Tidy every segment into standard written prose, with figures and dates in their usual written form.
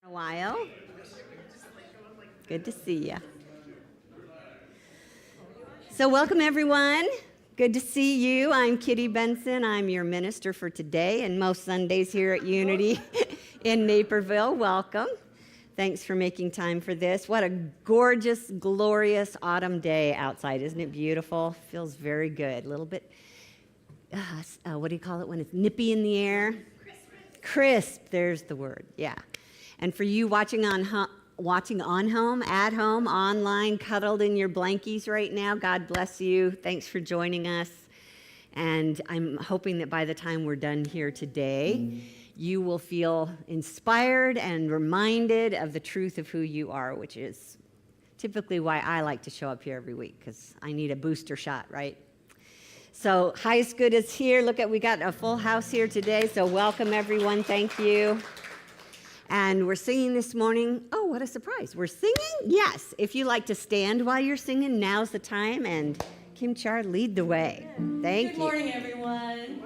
A while. Good to see you. So welcome everyone. Good to see you. I'm Kitty Benson. I'm your minister for today and most Sundays here at Unity in Naperville. Welcome. Thanks for making time for this. What a gorgeous, glorious autumn day outside. Isn't it beautiful? Feels very good. A little bit, what do you call it when it's nippy in the air? Crisp. There's the word. Yeah. And for you watching at home, online, cuddled in your blankies right now, God bless you. Thanks for joining us. And I'm hoping that by the time we're done here today, you will feel inspired and reminded of the truth of who you are, which is typically why I like to show up here every week, because I need a booster shot, right? So High School is here. We got a full house here today, so welcome everyone. Thank you. And we're singing this morning. Oh, what a surprise. We're singing? Yes. If you like to stand while you're singing, now's the time. And Kim Char, lead the way. Thank you. Good morning, everyone.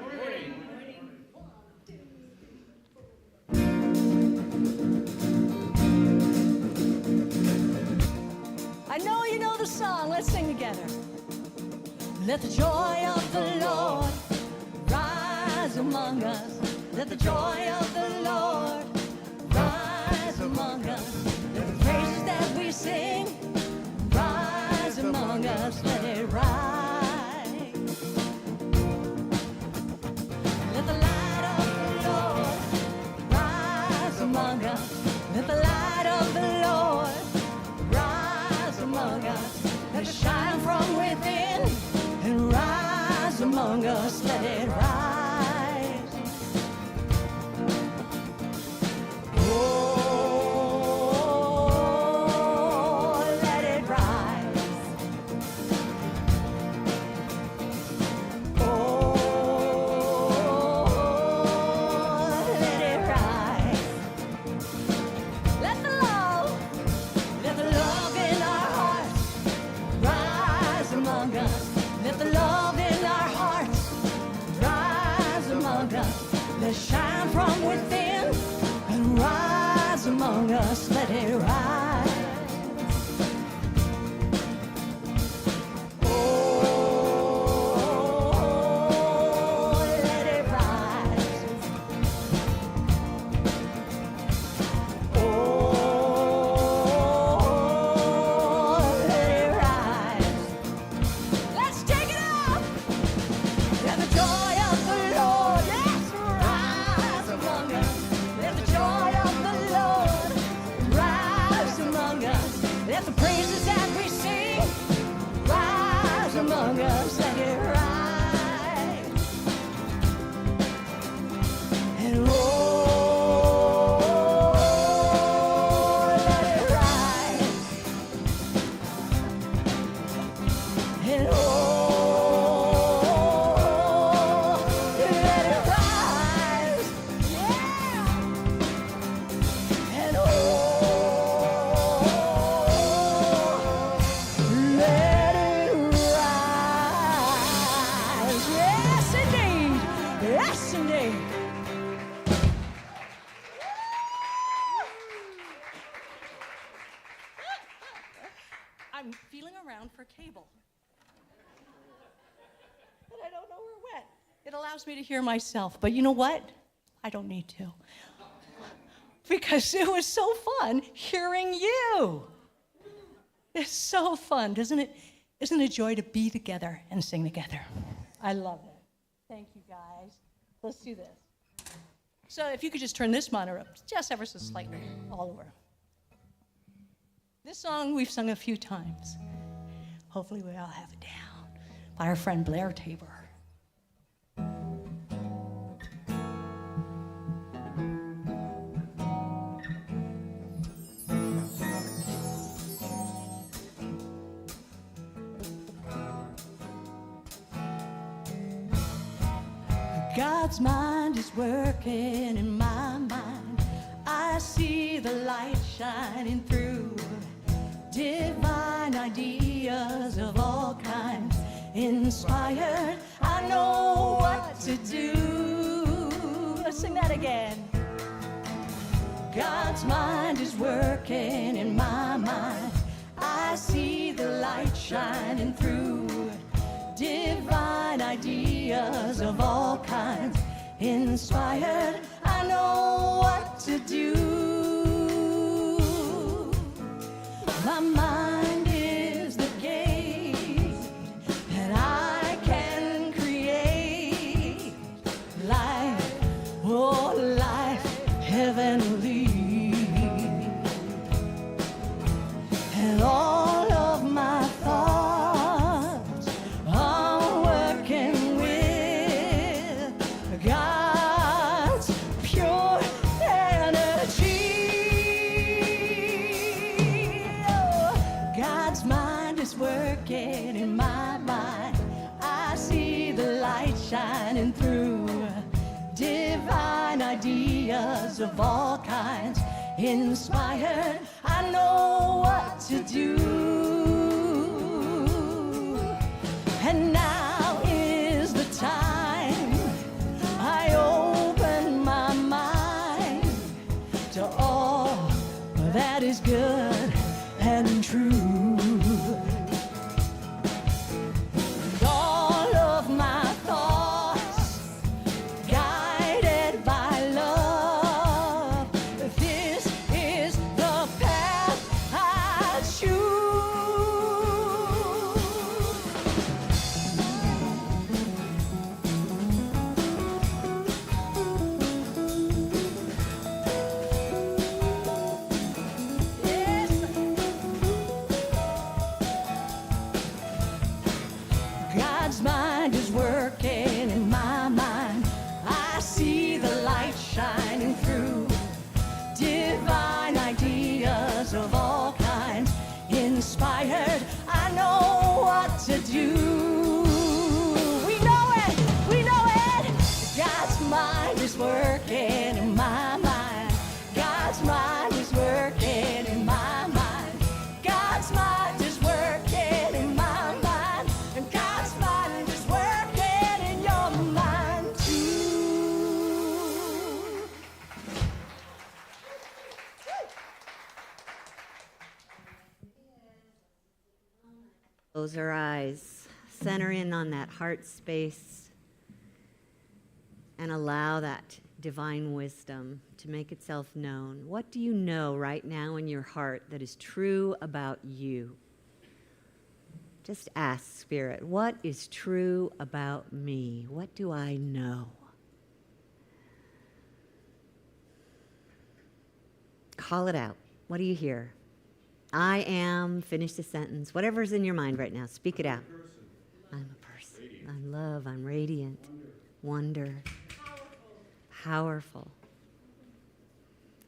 I know you know the song. Let's sing together. Let the joy of the Lord rise among us. Let the joy of the Lord rise among us. Let the praises that we sing rise among us. Let it rise. Let the light of the Lord rise among us. Let the light of the Lord rise among us. Let it shine from within and rise among us. Let it rise. Shine from within and rise among us. Let it rise. I'm feeling around for cable, but I don't know where it went. It allows me to hear myself, but you know what? I don't need to, because it was so fun hearing you. It's so fun, isn't it? Isn't it a joy to be together and sing together? I love it. Thank you, guys. Let's do this. So if you could just turn this monitor up just ever so slightly, all over. This song we've sung a few times. Hopefully we all have it down. By our friend Blair Tabor. God's mind is working in my mind. I see the light shining through. Divine ideas of all kinds inspired. I know what to do. Let's sing that again. God's mind is working in my mind. I see the light shining through. Divine ideas of all kinds. Inspired, I know what to do. My mind is the gate, and I can create life, oh life heavenly. And all of my thoughts are working with God's pure energy. Oh, God's mind is working in my mind. I see the light shining through. Divine ideas of all kinds. Inspired, I know what to do. And now is the time I open my mind to all that is good and true. And all of my thoughts guided by love. This is the path I choose. Yes. God's mind is working in my mind. I see the light shining through. Divine ideas of all kinds. Inspired, I know what to do. We know it, we know it. God's mind is working in my mind. God's mind is working in my mind. God's mind is working in my mind. And God's mind is working in your mind too. Close our eyes, center in on that heart space, and allow that divine wisdom to make itself known. What do you know right now in your heart that is true about you? Just ask, Spirit, what is true about me? What do I know? Call it out. What do you hear? I am, finish the sentence. Whatever's in your mind right now, speak it out. I'm a person. I'm love. I'm radiant. Wonder. Powerful.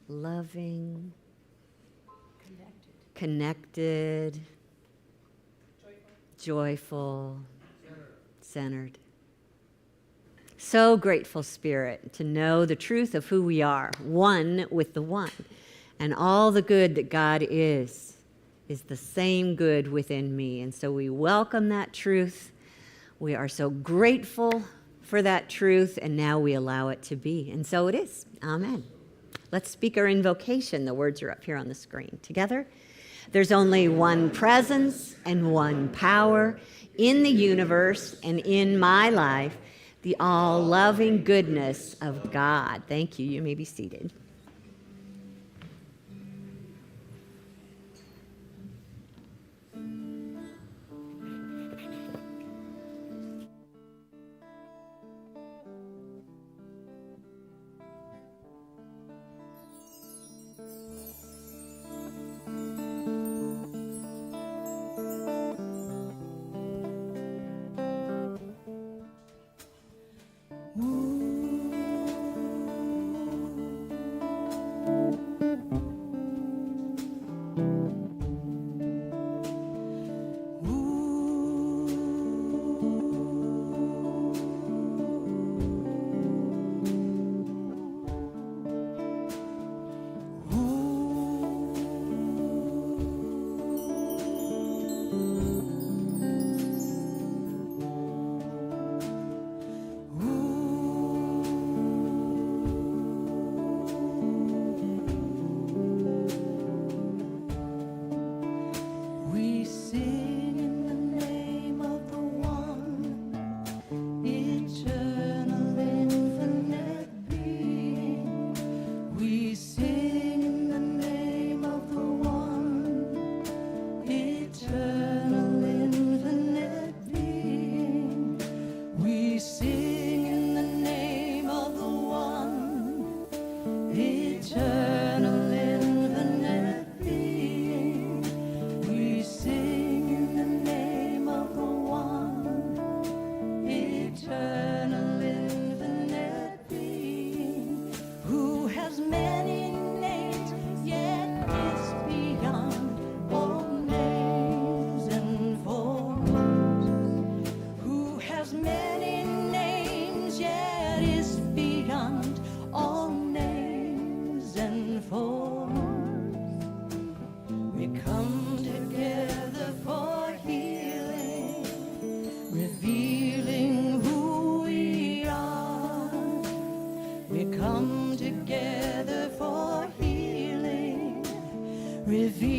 Loving. Connected. Joyful. Centered. So grateful, Spirit, to know the truth of who we are, one with the one. And all the good that God is the same good within me. And so we welcome that truth. We are so grateful for that truth, and now we allow it to be. And so it is. Amen. Let's speak our invocation. The words are up here on the screen. Together. There's only one presence and one power in the universe and in my life, the all-loving goodness of God. Thank you. You may be seated.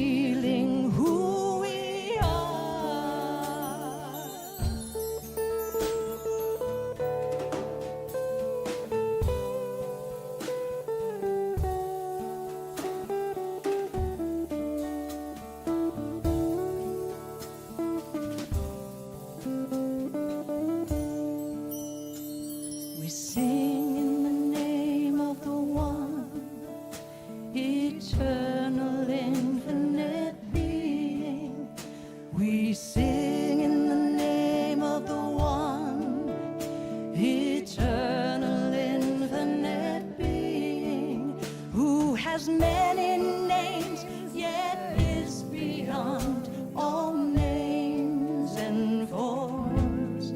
revealing who we are. We sing in the name of the one, eternal, infinite being. We sing in the name of the one, eternal, infinite being, who has many names, yet is beyond all names and forms.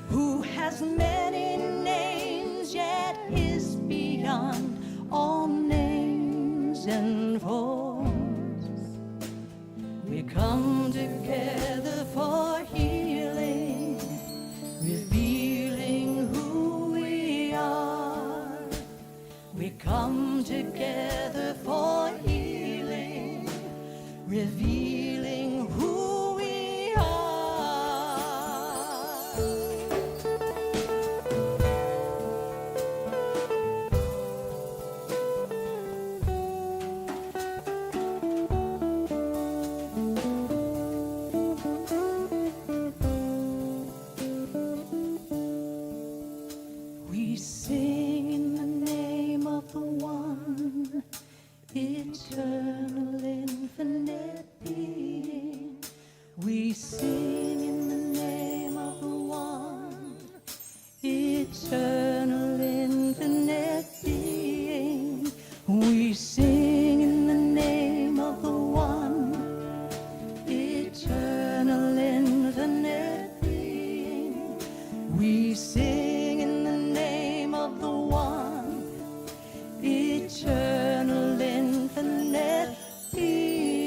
Who has many names, yet is beyond all names and forms. We come together for healing, revealing who we are. We come together for healing, revealing who we are. We sing in the name of the one, eternal, infinite being. We sing in the name of the one, eternal, infinite being. We sing in the name of the one, eternal, infinite being. We sing in the name of the one, eternal, infinite being.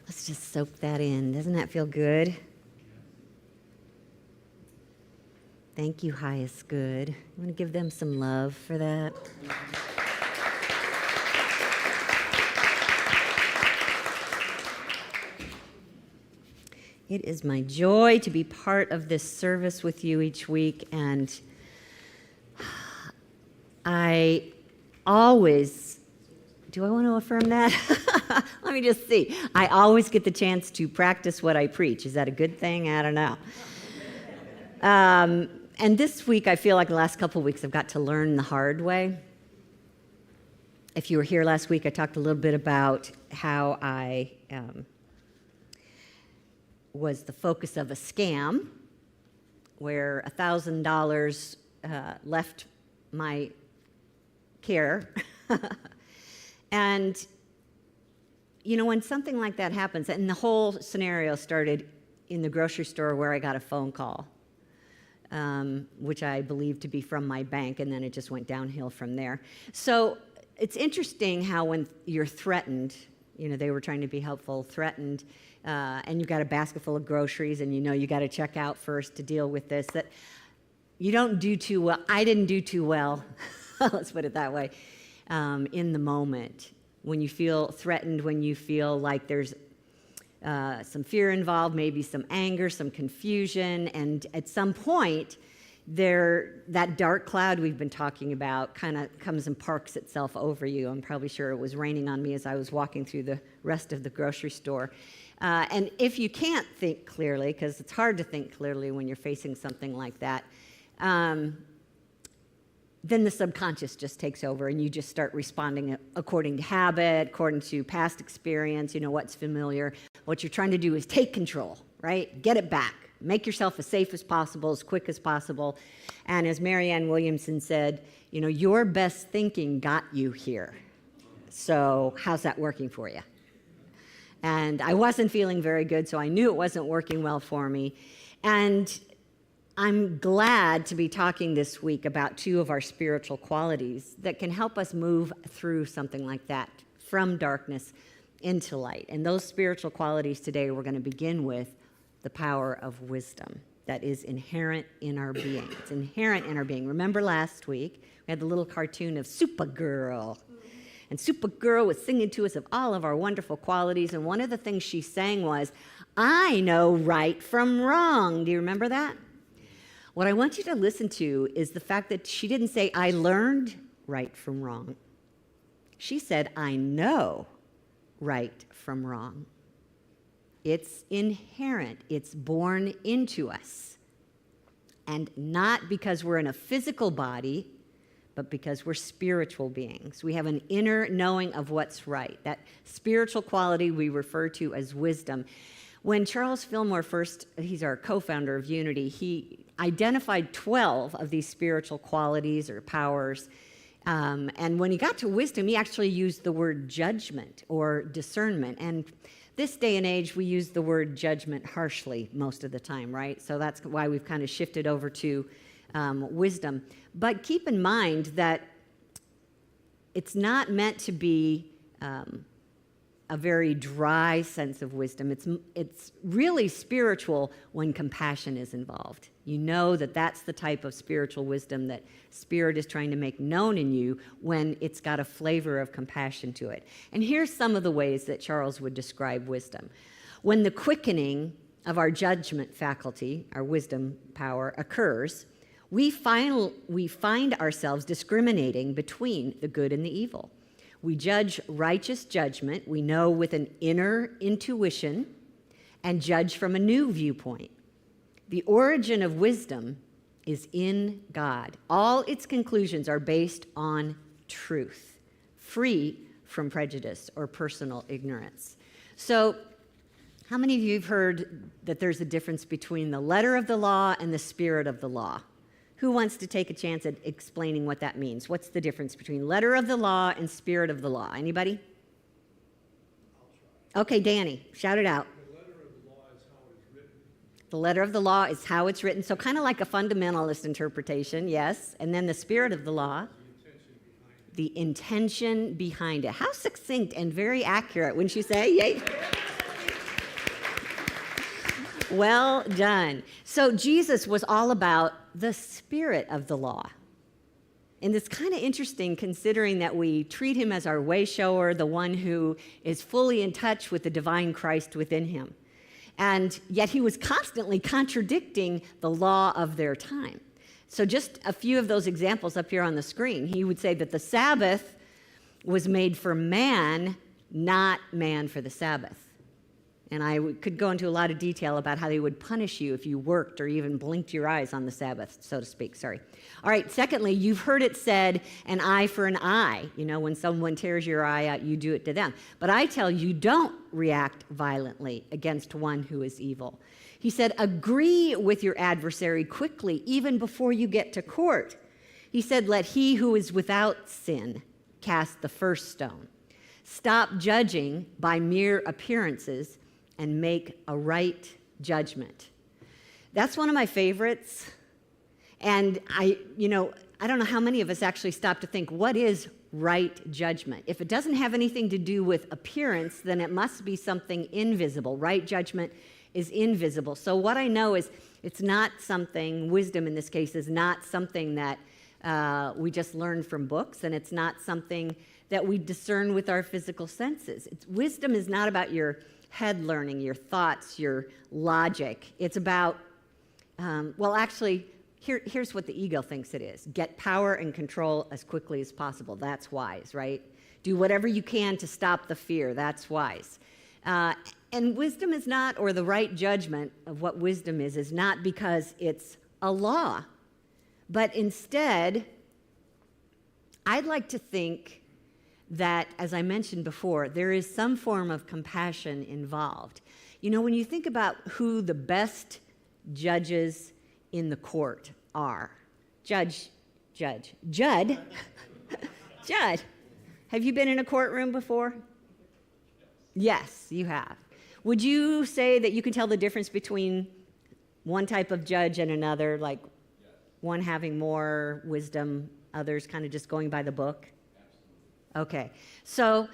Let's just soak that in. Doesn't that feel good? Thank you, Highest Good. I'm going to give them some love for that. It is my joy to be part of this service with you each week, and I always, do I want to affirm that? Let me just see. I always get the chance to practice what I preach. Is that a good thing? I don't know. And this week, I feel like the last couple of weeks, I've got to learn the hard way. If you were here last week, I talked a little bit about how I was the focus of a scam where $1,000 left my care. And, you know, when something like that happens, and the whole scenario started in the grocery store where I got a phone call, which I believed to be from my bank, and then it just went downhill from there. So it's interesting how when you're threatened, you know, they were trying to be helpful, threatened, and you've got a basket full of groceries, and you know you got to check out first to deal with this, that you don't do too well. I didn't do too well, let's put it that way, in the moment. When you feel threatened, when you feel like there's some fear involved, maybe some anger, some confusion, and at some point, that dark cloud we've been talking about kind of comes and parks itself over you. I'm probably sure it was raining on me as I was walking through the rest of the grocery store. And if you can't think clearly, because it's hard to think clearly when you're facing something like that, then the subconscious just takes over and you just start responding according to habit, according to past experience, you know, what's familiar. What you're trying to do is take control, right? Get it back. Make yourself as safe as possible, as quick as possible. And as Marianne Williamson said, you know, your best thinking got you here. So how's that working for you? And I wasn't feeling very good, so I knew it wasn't working well for me. And I'm glad to be talking this week about two of our spiritual qualities that can help us move through something like that, from darkness into light. And those spiritual qualities today, we're going to begin with the power of wisdom. that is inherent in our being. It's inherent in our being. Remember last week, we had the little cartoon of Supergirl. And Supergirl was singing to us of all of our wonderful qualities, and one of the things she sang was, I know right from wrong. Do you remember that? What I want you to listen to is the fact that she didn't say, I learned right from wrong. She said, I know right from wrong. It's inherent. It's born into us. And not because we're in a physical body, but because we're spiritual beings. We have an inner knowing of what's right. That spiritual quality we refer to as wisdom. When Charles Fillmore he's our co-founder of Unity, he identified 12 of these spiritual qualities or powers. And when he got to wisdom, he actually used the word judgment or discernment. And this day and age, we use the word judgment harshly most of the time, right? So that's why we've kind of shifted over to wisdom. But keep in mind that it's not meant to be a very dry sense of wisdom. It's really spiritual when compassion is involved. You know that that's the type of spiritual wisdom that Spirit is trying to make known in you when it's got a flavor of compassion to it. And here's some of the ways that Charles would describe wisdom. When the quickening of our judgment faculty, our wisdom power, occurs, we find ourselves discriminating between the good and the evil. We judge righteous judgment, we know with an inner intuition, and judge from a new viewpoint. The origin of wisdom is in God. All its conclusions are based on truth, free from prejudice or personal ignorance. So, how many of you have heard that there's a difference between the letter of the law and the spirit of the law? Who wants to take a chance at explaining what that means? What's the difference between letter of the law and spirit of the law? Anybody? Okay, Danny, shout it out. The letter of the law is how it's written. The letter of the law is how it's written. So kind of like a fundamentalist interpretation, yes. And then the spirit of the law, the intention behind it. How succinct and very accurate, wouldn't you say? Yay. Well done. So Jesus was all about the spirit of the law. And it's kind of interesting considering that we treat him as our way shower, the one who is fully in touch with the divine Christ within him. And yet he was constantly contradicting the law of their time. So just a few of those examples up here on the screen. He would say that the Sabbath was made for man, not man for the Sabbath. And I could go into a lot of detail about how they would punish you if you worked or even blinked your eyes on the Sabbath, so to speak. Sorry. All right, secondly, you've heard it said, an eye for an eye. You know, when someone tears your eye out, you do it to them. But I tell you, don't react violently against one who is evil. He said, agree with your adversary quickly, even before you get to court. He said, let he who is without sin cast the first stone. Stop judging by mere appearances and make a right judgment. That's one of my favorites. And I don't know how many of us actually stop to think, what is right judgment? If it doesn't have anything to do with appearance, then it must be something invisible. Right judgment is invisible. So what I know is it's not something, wisdom in this case is not something that we just learn from books, and it's not something that we discern with our physical senses. Wisdom is not about your head learning, your thoughts, your logic. It's about, here's what the ego thinks it is. Get power and control as quickly as possible. That's wise, right? Do whatever you can to stop the fear. That's wise. And wisdom is not, or the right judgment of what wisdom is not because it's a law. But instead, I'd like to think that, as I mentioned before, there is some form of compassion involved. You know, when you think about who the best judges in the court are, Judd, Judd, have you been in a courtroom before? Yes, you have. Would you say that you can tell the difference between one type of judge and another, like one having more wisdom, others kind of just going by the book? Okay, so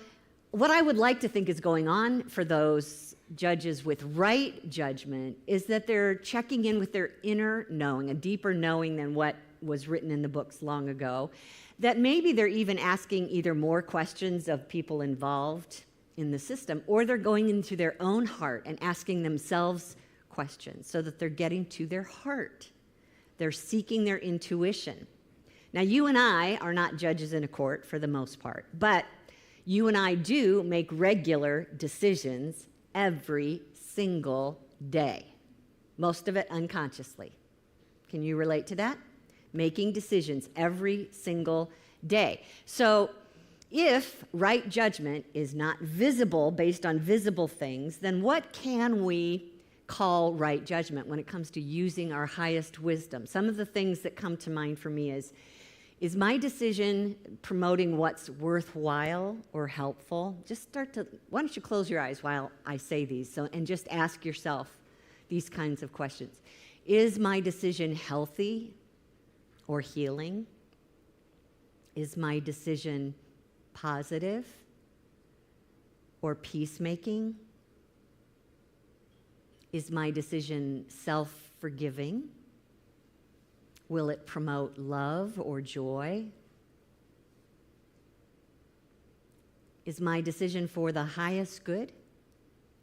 what I would like to think is going on for those judges with right judgment is that they're checking in with their inner knowing, a deeper knowing than what was written in the books long ago, that maybe they're even asking either more questions of people involved in the system, or they're going into their own heart and asking themselves questions so that they're getting to their heart. They're seeking their intuition. Now, you and I are not judges in a court for the most part, but you and I do make regular decisions every single day, most of it unconsciously. Can you relate to that? Making decisions every single day. So if right judgment is not visible based on visible things, then what can we call right judgment when it comes to using our highest wisdom? Some of the things that come to mind for me is my decision promoting what's worthwhile or helpful? Why don't you close your eyes while I say these, and just ask yourself these kinds of questions. Is my decision healthy or healing? Is my decision positive or peacemaking? Is my decision self-forgiving? Will it promote love or joy? Is my decision for the highest good?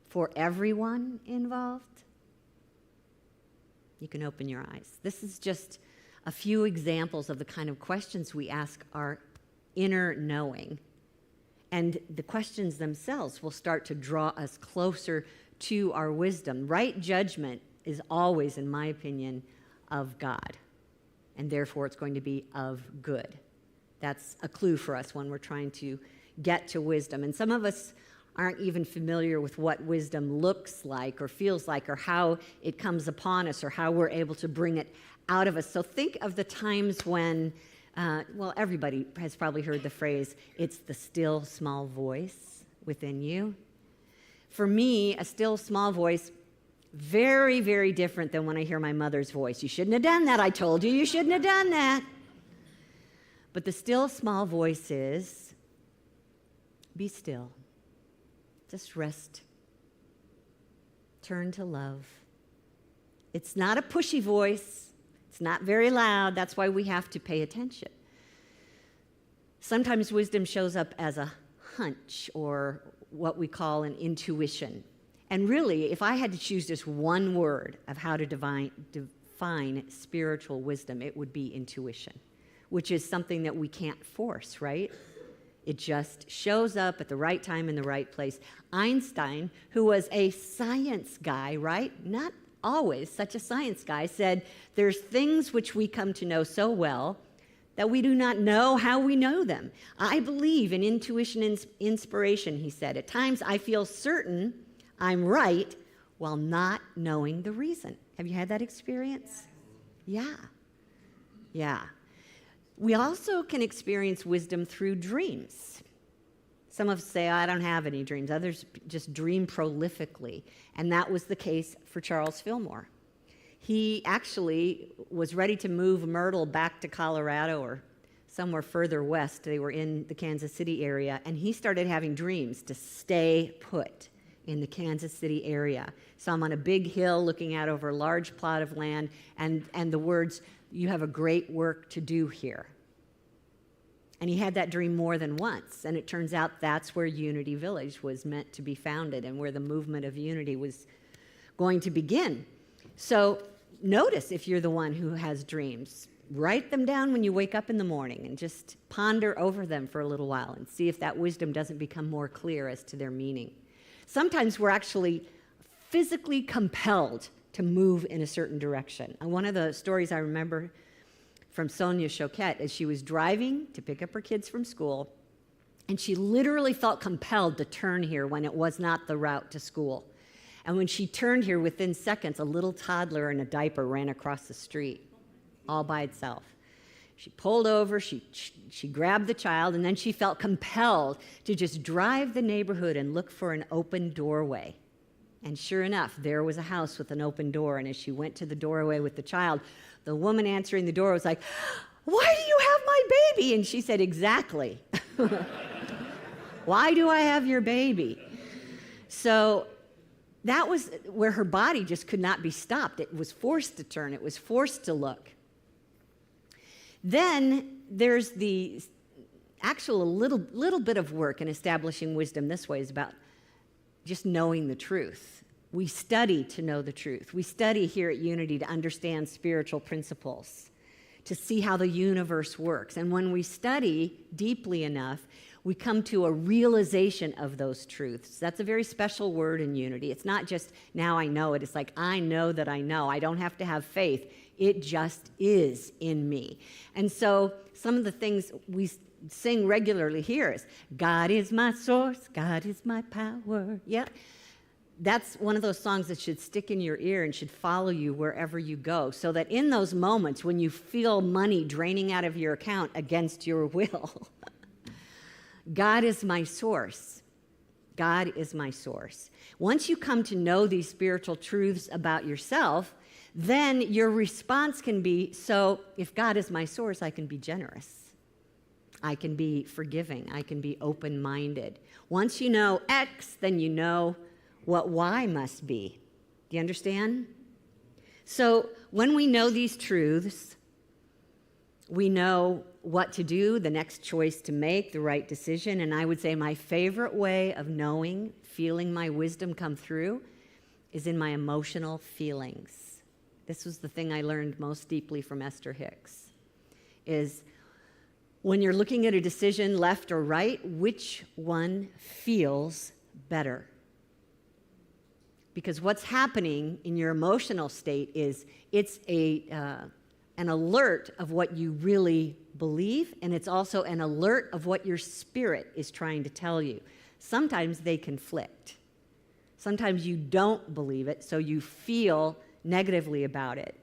For everyone involved? You can open your eyes. This is just a few examples of the kind of questions we ask our inner knowing. And the questions themselves will start to draw us closer to our wisdom. Right judgment is always, in my opinion, of God. And therefore, it's going to be of good. That's a clue for us when we're trying to get to wisdom. And some of us aren't even familiar with what wisdom looks like or feels like or how it comes upon us or how we're able to bring it out of us. So think of the times when, everybody has probably heard the phrase, it's the still small voice within you. For me, a still small voice, very, very different than when I hear my mother's voice. You shouldn't have done that. I told you you shouldn't have done that. But the still small voice is, be still. Just rest. Turn to love. It's not a pushy voice. It's not very loud. That's why we have to pay attention. Sometimes wisdom shows up as a hunch or what we call an intuition. And really, if I had to choose just one word of how to define spiritual wisdom, it would be intuition, which is something that we can't force, right? It just shows up at the right time in the right place. Einstein, who was a science guy, right? Not always such a science guy, said, there's things which we come to know so well that we do not know how we know them. I believe in intuition and inspiration, he said. At times I feel certain I'm right while not knowing the reason. Have you had that experience? Yeah. We also can experience wisdom through dreams. Some of us say, I don't have any dreams. Others just dream prolifically. And that was the case for Charles Fillmore. He actually was ready to move Myrtle back to Colorado or somewhere further west. They were in the Kansas City area. And he started having dreams to stay put in the Kansas City area. So I'm on a big hill looking out over a large plot of land, and the words, you have a great work to do here. And he had that dream more than once, and it turns out that's where Unity Village was meant to be founded and where the movement of unity was going to begin. So notice if you're the one who has dreams. Write them down when you wake up in the morning and just ponder over them for a little while and see if that wisdom doesn't become more clear as to their meaning. Sometimes we're actually physically compelled to move in a certain direction. And one of the stories I remember from Sonia Choquette is she was driving to pick up her kids from school, and she literally felt compelled to turn here when it was not the route to school. And when she turned here, within seconds, a little toddler in a diaper ran across the street all by itself. She pulled over, she grabbed the child, and then she felt compelled to just drive the neighborhood and look for an open doorway. And sure enough, there was a house with an open door, and as she went to the doorway with the child, the woman answering the door was like, "Why do you have my baby?" And she said, "Exactly. Why do I have your baby?" So that was where her body just could not be stopped. It was forced to turn. It was forced to look. Then there's the actual little bit of work in establishing wisdom this way is about just knowing the truth. We study to know the truth. We study here at Unity to understand spiritual principles, to see how the universe works. And when we study deeply enough, we come to a realization of those truths. That's a very special word in Unity. It's not just, now I know it. It's like, I know that I know. I don't have to have faith. It just is in me. And so some of the things we sing regularly here is, God is my source, God is my power. Yep. That's one of those songs that should stick in your ear and should follow you wherever you go, so that in those moments when you feel money draining out of your account against your will, God is my source. God is my source. Once you come to know these spiritual truths about yourself, then your response can be, so if God is my source, I can be generous. I can be forgiving. I can be open-minded. Once you know X, then you know what Y must be. Do you understand? So when we know these truths, we know what to do, the next choice to make, the right decision. And I would say my favorite way of knowing, feeling my wisdom come through, is in my emotional feelings. This was the thing I learned most deeply from Esther Hicks, is when you're looking at a decision, left or right, which one feels better? Because what's happening in your emotional state is it's an alert of what you really believe, and it's also an alert of what your spirit is trying to tell you. Sometimes they conflict. Sometimes you don't believe it, so you feel negatively about it,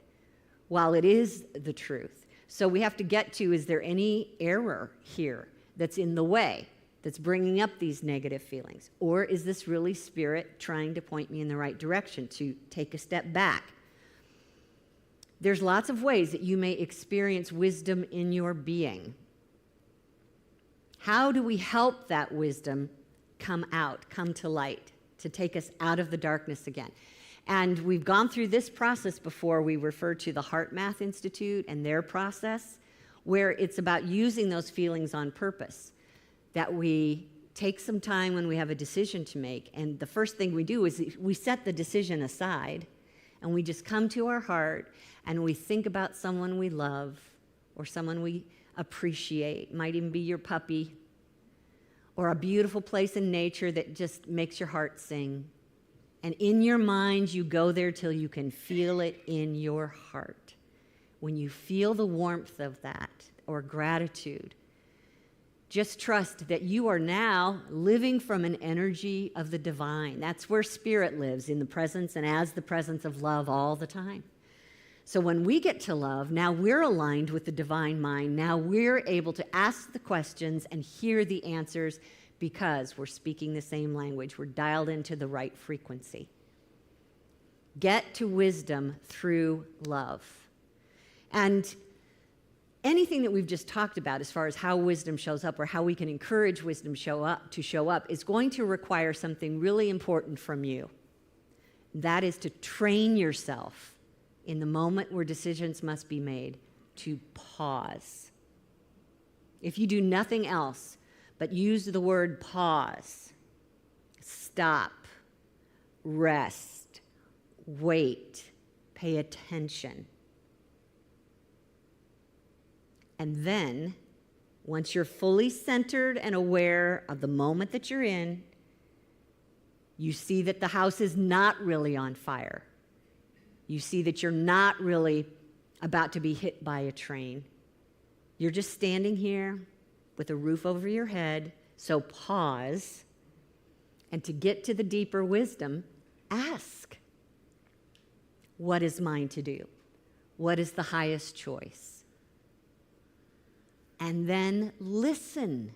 while it is the truth. So we have to get to, is there any error here that's in the way, that's bringing up these negative feelings? Or is this really spirit trying to point me in the right direction, to take a step back? There's lots of ways that you may experience wisdom in your being. How do we help that wisdom come out, come to light, to take us out of the darkness again? And we've gone through this process before. We refer to the Heart Math Institute and their process, where it's about using those feelings on purpose, that we take some time when we have a decision to make, and the first thing we do is we set the decision aside, and we just come to our heart, and we think about someone we love or someone we appreciate. Might even be your puppy, or a beautiful place in nature that just makes your heart sing. And in your mind, you go there till you can feel it in your heart. When you feel the warmth of that, or gratitude, just trust that you are now living from an energy of the divine. That's where spirit lives, in the presence and as the presence of love all the time. So when we get to love, now we're aligned with the divine mind. Now we're able to ask the questions and hear the answers, because we're speaking the same language. We're dialed into the right frequency. Get to wisdom through love. And anything that we've just talked about as far as how wisdom shows up, or how we can encourage wisdom to show up is going to require something really important from you. That is to train yourself in the moment where decisions must be made, to pause. If you do nothing else but use the word pause, stop, rest, wait, pay attention. And then, once you're fully centered and aware of the moment that you're in, you see that the house is not really on fire. You see that you're not really about to be hit by a train. You're just standing here with a roof over your head. So pause, and to get to the deeper wisdom, ask, what is mine to do? What is the highest choice? And then listen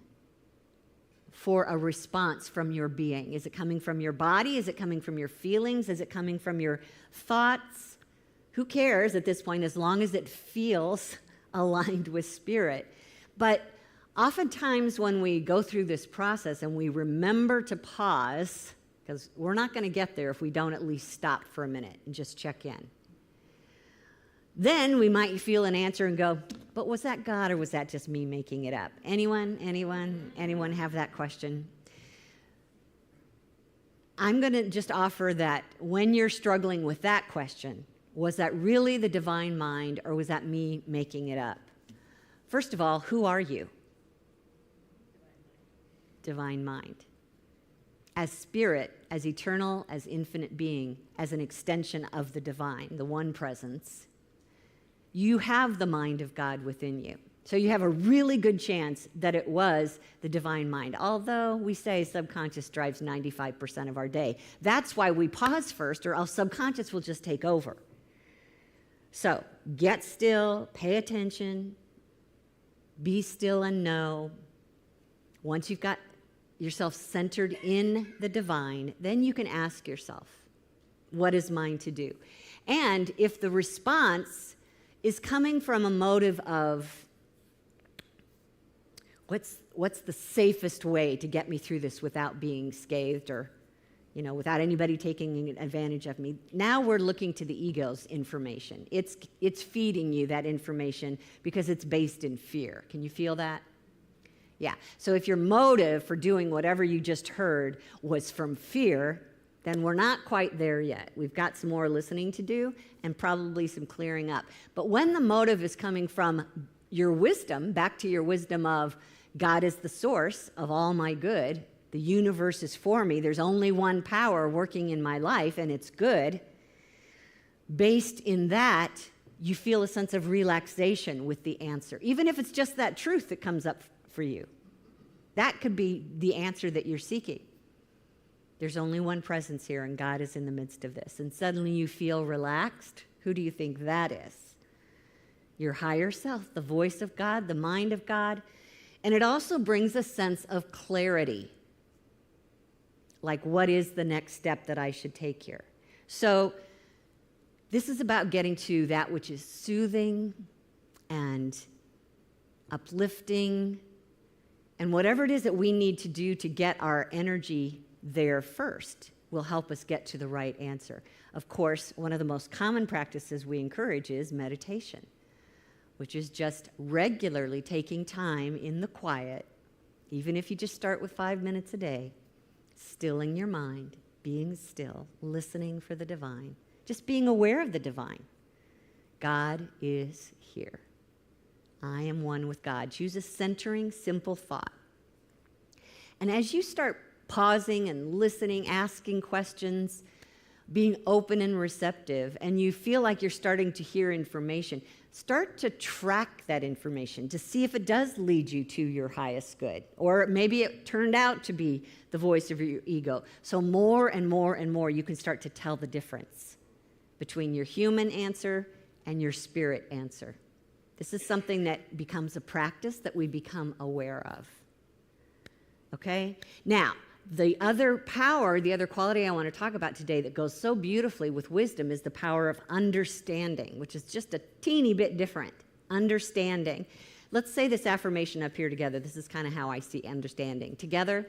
for a response from your being. Is it coming from your body? Is it coming from your feelings? Is it coming from your thoughts? Who cares at this point, as long as it feels aligned with spirit? But oftentimes when we go through this process and we remember to pause, because we're not going to get there if we don't at least stop for a minute and just check in. Then we might feel an answer and go, but was that God or was that just me making it up? Anyone have that question? I'm going to just offer that when you're struggling with that question, was that really the divine mind or was that me making it up? First of all, who are you? Divine mind. As spirit, as eternal, as infinite being, as an extension of the divine, the one presence, you have the mind of God within you. So you have a really good chance that it was the divine mind, although we say subconscious drives 95% of our day. That's why we pause first, or else subconscious will just take over. So get still, pay attention, be still and know. Once you've got yourself centered in the divine, then you can ask yourself, what is mine to do? And if the response is coming from a motive of, what's the safest way to get me through this without being scathed or, without anybody taking advantage of me? Now we're looking to the ego's information. It's feeding you that information because it's based in fear. Can you feel that? Yeah. So if your motive for doing whatever you just heard was from fear, then we're not quite there yet. We've got some more listening to do and probably some clearing up. But when the motive is coming from your wisdom, back to your wisdom of God is the source of all my good, the universe is for me, there's only one power working in my life and it's good, based in that, you feel a sense of relaxation with the answer, even if it's just that truth that comes up for you. That could be the answer that you're seeking. There's only one presence here, and God is in the midst of this. And suddenly you feel relaxed. Who do you think that is? Your higher self, the voice of God, the mind of God. And it also brings a sense of clarity. Like, what is the next step that I should take here? So this is about getting to that which is soothing and uplifting, and whatever it is that we need to do to get our energy there first will help us get to the right answer. Of course, one of the most common practices we encourage is meditation, which is just regularly taking time in the quiet, even if you just start with 5 minutes a day, stilling your mind, being still, listening for the divine, just being aware of the divine. God is here. I am one with God. Choose a centering, simple thought. And as you start pausing and listening, asking questions, being open and receptive, and you feel like you're starting to hear information, start to track that information to see if it does lead you to your highest good. Or maybe it turned out to be the voice of your ego. So more and more and more, you can start to tell the difference between your human answer and your spirit answer. This is something that becomes a practice that we become aware of. Okay? Now, the other power, the other quality I want to talk about today that goes so beautifully with wisdom is the power of understanding, which is just a teeny bit different. Understanding. Let's say this affirmation up here together. This is kind of how I see understanding. Together,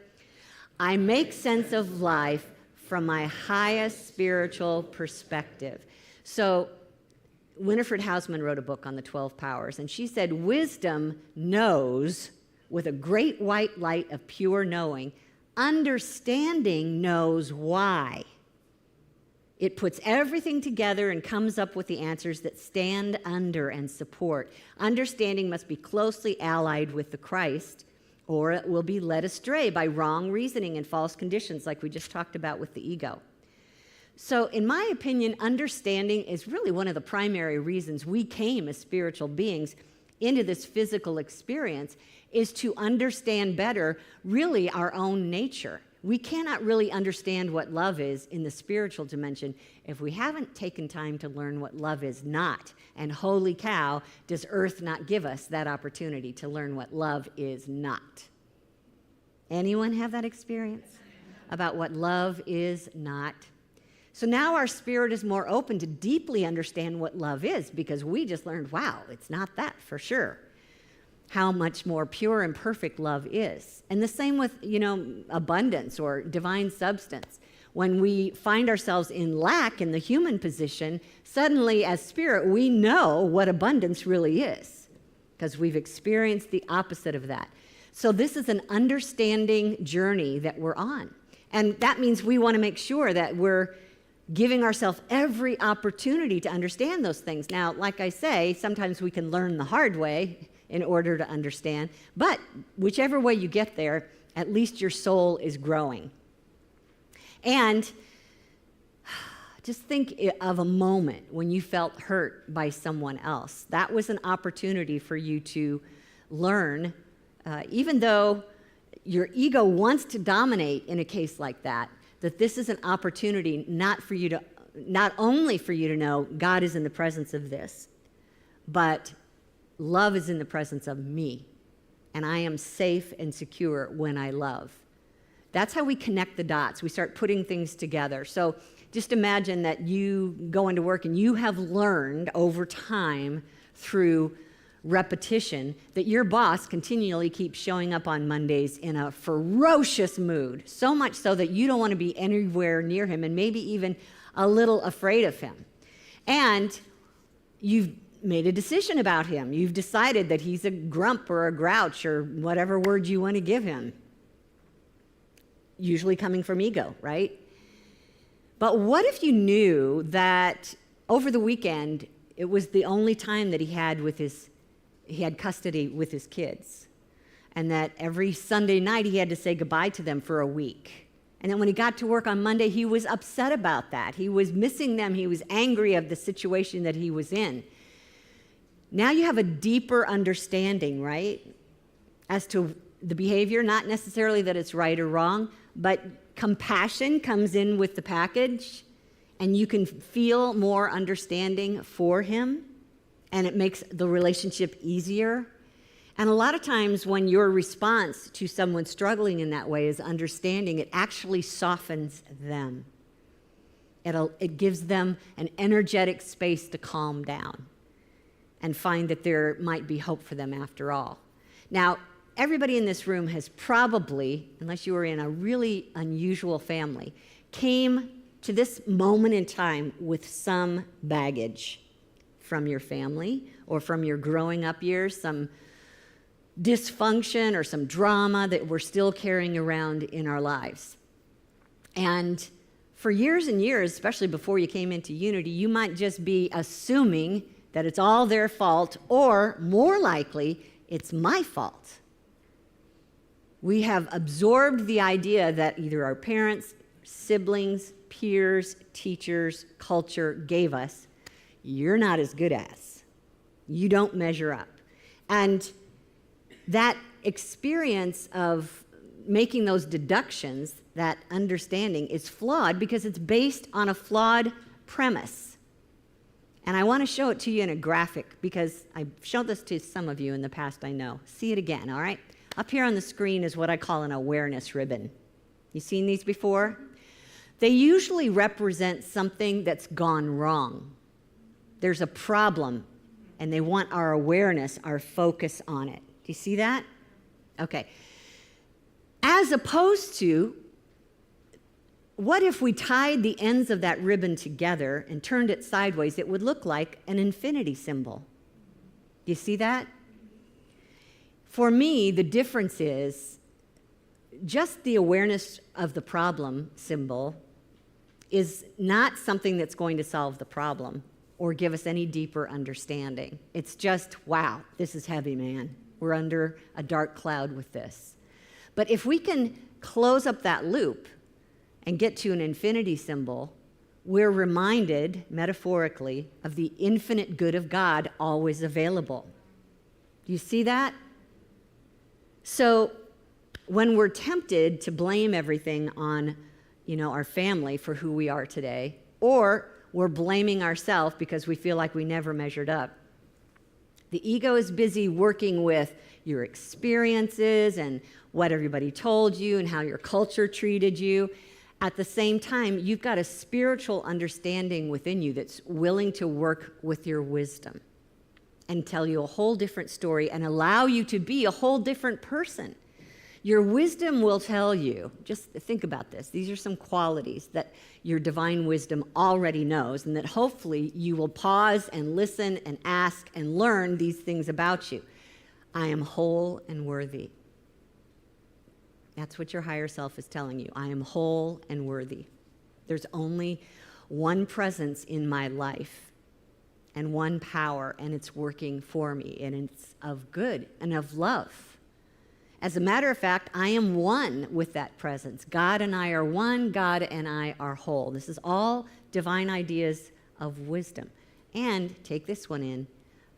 I make sense of life from my highest spiritual perspective. So, Winifred Hausman wrote a book on the 12 powers, and she said, wisdom knows with a great white light of pure knowing. Understanding knows why. It puts everything together and comes up with the answers that stand under and support. Understanding must be closely allied with the Christ, or it will be led astray by wrong reasoning and false conditions like we just talked about with the ego. So in my opinion, understanding is really one of the primary reasons we came as spiritual beings into this physical experience, is to understand better really our own nature. We cannot really understand what love is in the spiritual dimension if we haven't taken time to learn what love is not. And holy cow, does earth not give us that opportunity to learn what love is not? Anyone have that experience about what love is not? So now our spirit is more open to deeply understand what love is, because we just learned, wow, it's not that for sure. How much more pure and perfect love is. And the same with, abundance or divine substance. when we find ourselves in lack in the human position, suddenly as spirit, we know what abundance really is because we've experienced the opposite of that. So this is an understanding journey that we're on. And that means we want to make sure that we're giving ourselves every opportunity to understand those things. Now, like I say, sometimes we can learn the hard way in order to understand, but whichever way you get there, at least your soul is growing. And just think of a moment when you felt hurt by someone else. That was an opportunity for you to learn, even though your ego wants to dominate in a case like that, that this is an opportunity not only for you to know God is in the presence of this, but love is in the presence of me, and I am safe and secure when I love. That's how we connect the dots. We start putting things together. So just imagine that you go into work and you have learned over time through repetition that your boss continually keeps showing up on Mondays in a ferocious mood, so much so that you don't want to be anywhere near him and maybe even a little afraid of him. And you've made a decision about him. You've decided that he's a grump or a grouch or whatever word you want to give him. Usually coming from ego, right? But what if you knew that over the weekend it was the only time that he had custody with his kids, and that every Sunday night he had to say goodbye to them for a week? And then when he got to work on Monday, he was upset about that. He was missing them. He was angry of the situation that he was in. Now you have a deeper understanding, right, as to the behavior, not necessarily that it's right or wrong, but compassion comes in with the package, and you can feel more understanding for him, and it makes the relationship easier. And a lot of times when your response to someone struggling in that way is understanding, it actually softens them. It gives them an energetic space to calm down and find that there might be hope for them after all. Now, everybody in this room has probably, unless you were in a really unusual family, came to this moment in time with some baggage from your family or from your growing up years, some dysfunction or some drama that we're still carrying around in our lives. And for years and years, especially before you came into Unity, you might just be assuming that it's all their fault, or more likely, it's my fault. We have absorbed the idea that either our parents, siblings, peers, teachers, culture gave us, you're not as good as. You don't measure up. And that experience of making those deductions, that understanding, is flawed because it's based on a flawed premise. And I want to show it to you in a graphic because I've shown this to some of you in the past, I know. See it again, all right? Up here on the screen is what I call an awareness ribbon. You seen these before? They usually represent something that's gone wrong. There's a problem, and they want our awareness, our focus on it. Do you see that? Okay. As opposed to, what if we tied the ends of that ribbon together and turned it sideways? It would look like an infinity symbol. Do you see that? For me, the difference is just the awareness of the problem symbol is not something that's going to solve the problem or give us any deeper understanding. It's just, wow, this is heavy, man. We're under a dark cloud with this. But if we can close up that loop and get to an infinity symbol, we're reminded, metaphorically, of the infinite good of God always available. Do you see that? So when we're tempted to blame everything on, our family for who we are today, or we're blaming ourselves because we feel like we never measured up, the ego is busy working with your experiences and what everybody told you and how your culture treated you. At the same time, you've got a spiritual understanding within you that's willing to work with your wisdom and tell you a whole different story and allow you to be a whole different person. Your wisdom will tell you, just think about this, these are some qualities that your divine wisdom already knows, and that hopefully you will pause and listen and ask and learn these things about you. I am whole and worthy. That's what your higher self is telling you. I am whole and worthy. There's only one presence in my life and one power, and it's working for me, and it's of good and of love. As a matter of fact, I am one with that presence. God and I are one. God and I are whole. This is all divine ideas of wisdom. And take this one in.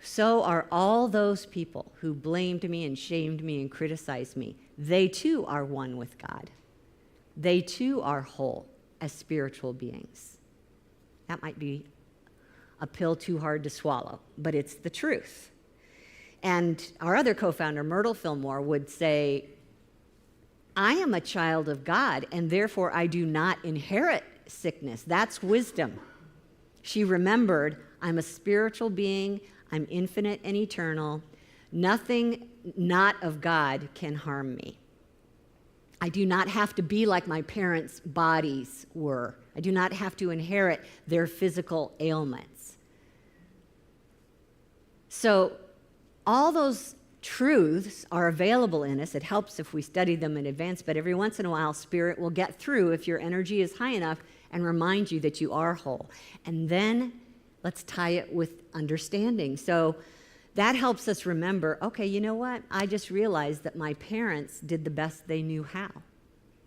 So are all those people who blamed me and shamed me and criticized me. They too are one with God. They too are whole as spiritual beings. That might be a pill too hard to swallow, but it's the truth. And our other co-founder, Myrtle Fillmore, would say, I am a child of God, and therefore I do not inherit sickness. That's wisdom. She remembered, I'm a spiritual being, I'm infinite and eternal. Nothing not of God can harm me. I do not have to be like my parents' bodies were. I do not have to inherit their physical ailments. So all those truths are available in us. It helps if we study them in advance, but every once in a while, Spirit will get through if your energy is high enough and remind you that you are whole. And then let's tie it with understanding. So that helps us remember, okay, you know what? I just realized that my parents did the best they knew how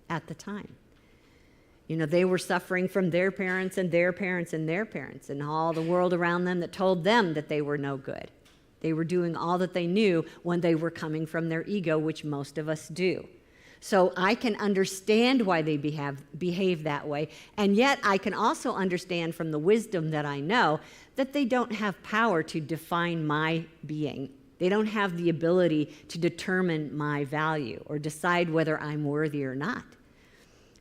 at the time. You know, they were suffering from their parents and their parents and their parents and all the world around them that told them that they were no good. They were doing all that they knew when they were coming from their ego, which most of us do. So I can understand why they behave that way, and yet I can also understand from the wisdom that I know that they don't have power to define my being. They don't have the ability to determine my value or decide whether I'm worthy or not.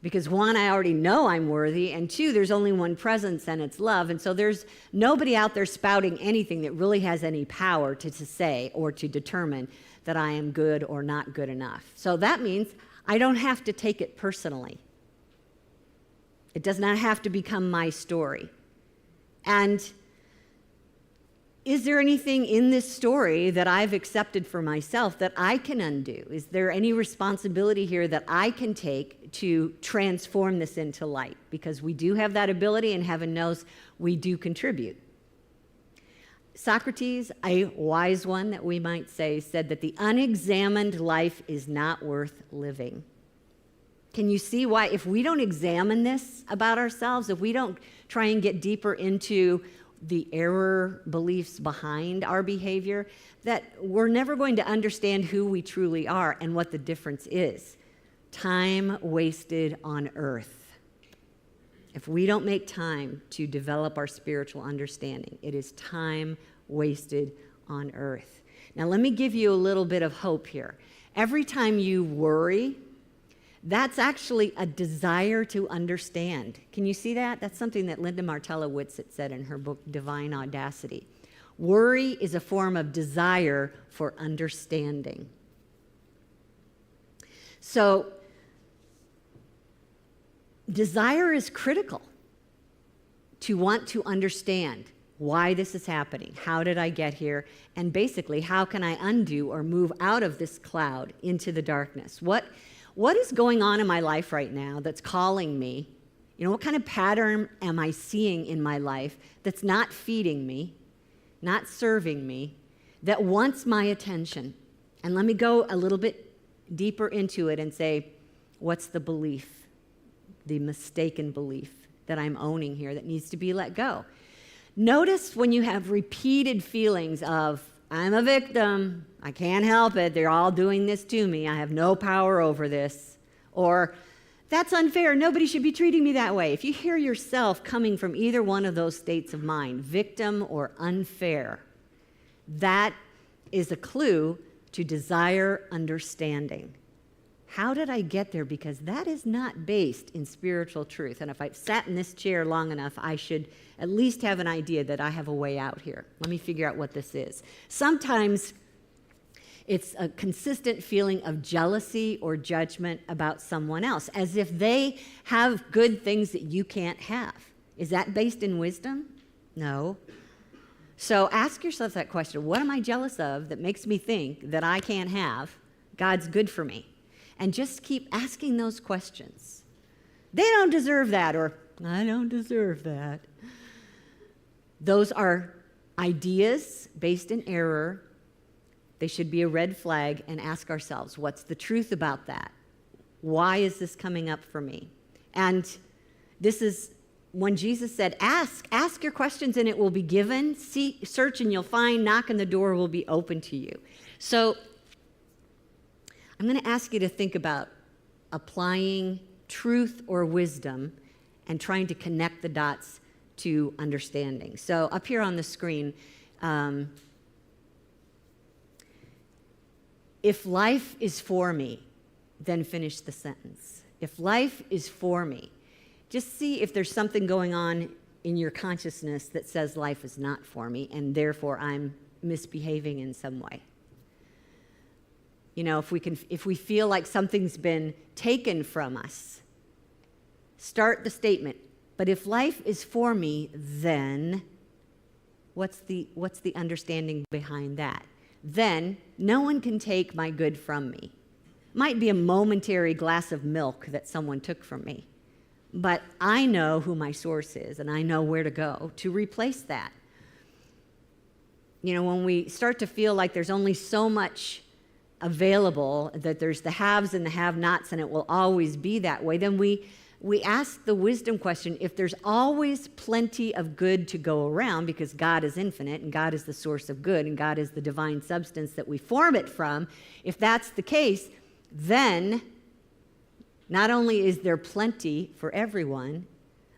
Because one, I already know I'm worthy, and two, there's only one presence, and it's love, and so there's nobody out there spouting anything that really has any power to say or to determine that I am good or not good enough. So that means I don't have to take it personally. It does not have to become my story. And is there anything in this story that I've accepted for myself that I can undo? Is there any responsibility here that I can take to transform this into light? Because we do have that ability, and heaven knows we do contribute. Socrates, a wise one that we might say, said that the unexamined life is not worth living. Can you see why, if we don't examine this about ourselves, if we don't try and get deeper into the error beliefs behind our behavior, that we're never going to understand who we truly are and what the difference is? Time wasted on earth. If we don't make time to develop our spiritual understanding, it is time wasted on earth. Now, let me give you a little bit of hope here. Every time you worry, that's actually a desire to understand. Can you see that? That's something that Linda Martella-Whitsett said in her book, Divine Audacity. Worry is a form of desire for understanding. So, desire is critical to want to understand why this is happening. How did I get here? And basically, how can I undo or move out of this cloud into the darkness? What is going on in my life right now that's calling me? You know, what kind of pattern am I seeing in my life that's not feeding me, not serving me, that wants my attention? And let me go a little bit deeper into it and say, what's the belief, the mistaken belief that I'm owning here that needs to be let go? Notice when you have repeated feelings of, I'm a victim, I can't help it, they're all doing this to me, I have no power over this, or that's unfair, nobody should be treating me that way. If you hear yourself coming from either one of those states of mind, victim or unfair, that is a clue to desire understanding. How did I get there? Because that is not based in spiritual truth. And if I've sat in this chair long enough, I should at least have an idea that I have a way out here. Let me figure out what this is. Sometimes It's a consistent feeling of jealousy or judgment about someone else, as if they have good things that you can't have. Is that based in wisdom? No. So ask yourself that question. What am I jealous of that makes me think that I can't have? God's good for me. And just keep asking those questions. They don't deserve that, or I don't deserve that. Those are ideas based in error. They should be a red flag, and ask ourselves, what's the truth about that? Why is this coming up for me? And this is when Jesus said, ask your questions and it will be given. Search and you'll find. Knock and the door will be open to you. So I'm going to ask you to think about applying truth or wisdom and trying to connect the dots to understanding. So up here on the screen, if life is for me, then finish the sentence. If life is for me, just see if there's something going on in your consciousness that says life is not for me, and therefore I'm misbehaving in some way. You know, if we feel like something's been taken from us, start the statement. But if life is for me, then what's the understanding behind that? Then no one can take my good from me. Might be a momentary glass of milk that someone took from me, but I know who my source is, and I know where to go to replace that. You know, when we start to feel like there's only so much available, that there's the haves and the have-nots, and it will always be that way, then we ask the wisdom question, if there's always plenty of good to go around, because God is infinite, and God is the source of good, and God is the divine substance that we form it from, if that's the case, then not only is there plenty for everyone,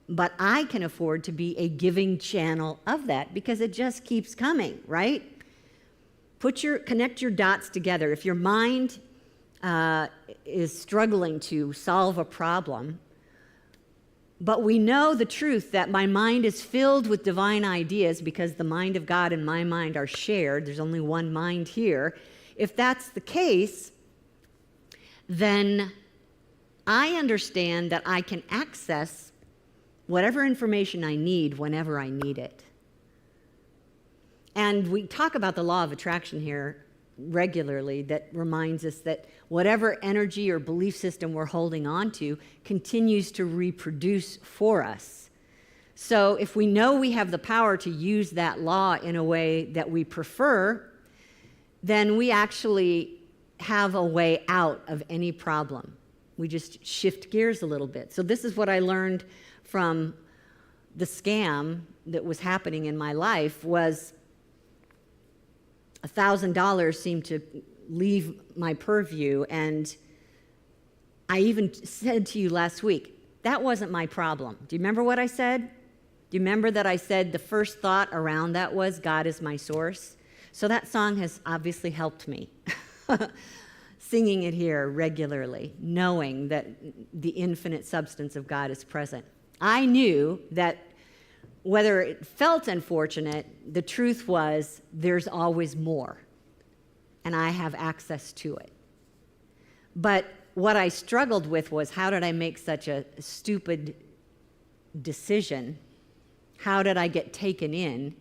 but I can afford to be a giving channel of that, because it just keeps coming, right? Connect your dots together. If your mind is struggling to solve a problem, but we know the truth that my mind is filled with divine ideas because the mind of God and my mind are shared. There's only one mind here. If that's the case, then I understand that I can access whatever information I need whenever I need it. And we talk about the law of attraction here regularly, that reminds us that whatever energy or belief system we're holding on to continues to reproduce for us. So if we know we have the power to use that law in a way that we prefer, then we actually have a way out of any problem. We just shift gears a little bit. So this is what I learned from the scam that was happening in my life. Was $1,000 seemed to leave my purview, and I even said to you last week, that wasn't my problem. Do you remember what I said? Do you remember that I said the first thought around that was, God is my source? So that song has obviously helped me. Singing it here regularly, knowing that the infinite substance of God is present. I knew that whether it felt unfortunate, the truth was there's always more, and I have access to it. But what I struggled with was, how did I make such a stupid decision? How did I get taken in?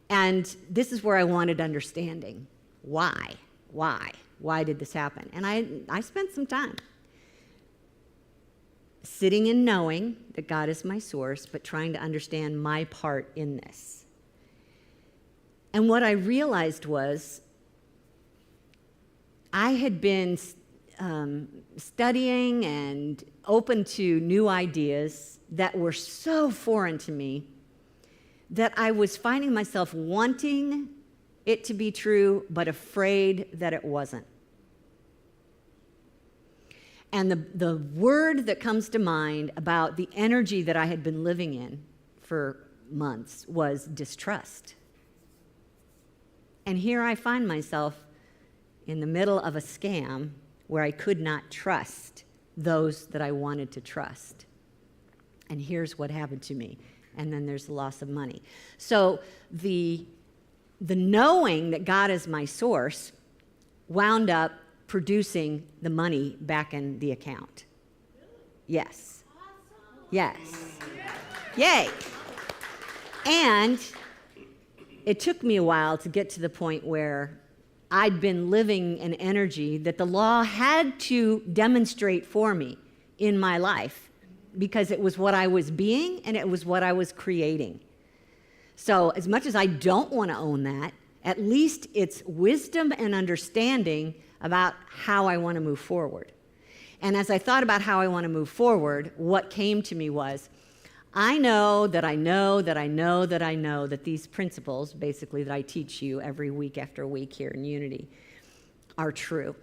And this is where I wanted understanding. Why? Why did this happen? And I spent some time sitting and knowing that God is my source, but trying to understand my part in this. And what I realized was, I had been studying and open to new ideas that were so foreign to me that I was finding myself wanting it to be true, but afraid that it wasn't. And the word that comes to mind about the energy that I had been living in for months was distrust. And here I find myself in the middle of a scam where I could not trust those that I wanted to trust. And here's what happened to me. And then there's the loss of money. So the knowing that God is my source wound up producing the money back in the account. Yes. Yes. Yay. And it took me a while to get to the point where I'd been living an energy that the law had to demonstrate for me in my life because it was what I was being and it was what I was creating. So as much as I don't want to own that, at least it's wisdom and understanding about how I want to move forward. And as I thought about how I want to move forward, what came to me was, I know that these principles, basically, that I teach you every week after week here in Unity, are true.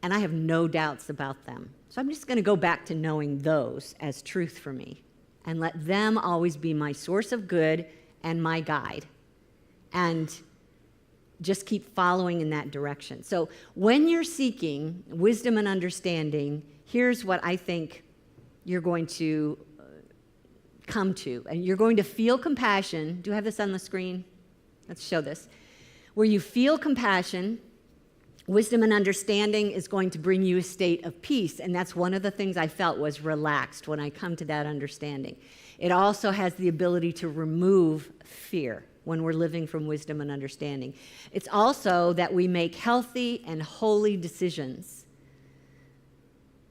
And I have no doubts about them. So I'm just going to go back to knowing those as truth for me and let them always be my source of good and my guide. And just keep following in that direction. So when you're seeking wisdom and understanding, here's what I think you're going to come to. And you're going to feel compassion. Do I have this on the screen? Let's show this. Where you feel compassion, wisdom and understanding is going to bring you a state of peace. And that's one of the things I felt was relaxed when I come to that understanding. It also has the ability to remove fear when we're living from wisdom and understanding. It's also that we make healthy and holy decisions.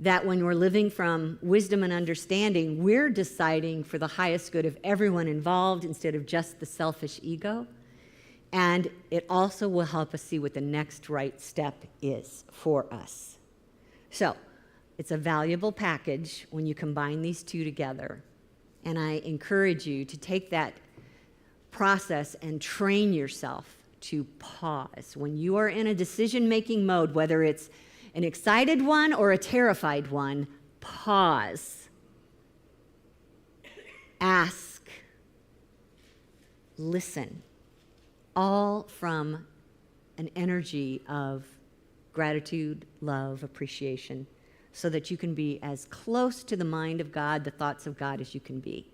That when we're living from wisdom and understanding, we're deciding for the highest good of everyone involved instead of just the selfish ego. And it also will help us see what the next right step is for us. So it's a valuable package when you combine these two together. And I encourage you to take that process and train yourself to pause. When you are in a decision-making mode, whether it's an excited one or a terrified one, pause. Ask. Listen. All from an energy of gratitude, love, appreciation, so that you can be as close to the mind of God, the thoughts of God as you can be.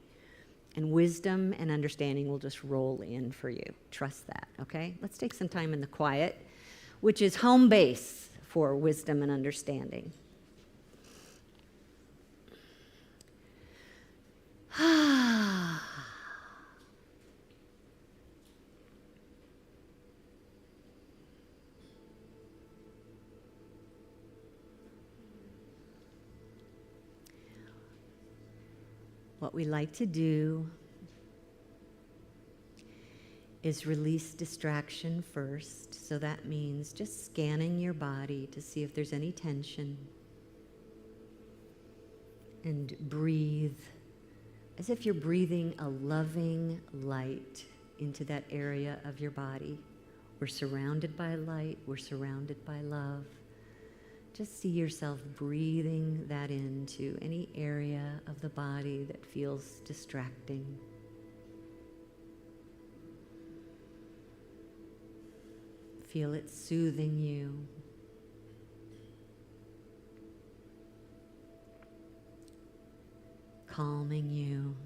And wisdom and understanding will just roll in for you. Trust that, okay? Let's take some time in the quiet, which is home base for wisdom and understanding. What we like to do is release distraction first. So that means just scanning your body to see if there's any tension. And breathe as if you're breathing a loving light into that area of your body. We're surrounded by light. We're surrounded by love. Just see yourself breathing that into any area of the body that feels distracting. Feel it soothing you. Calming you.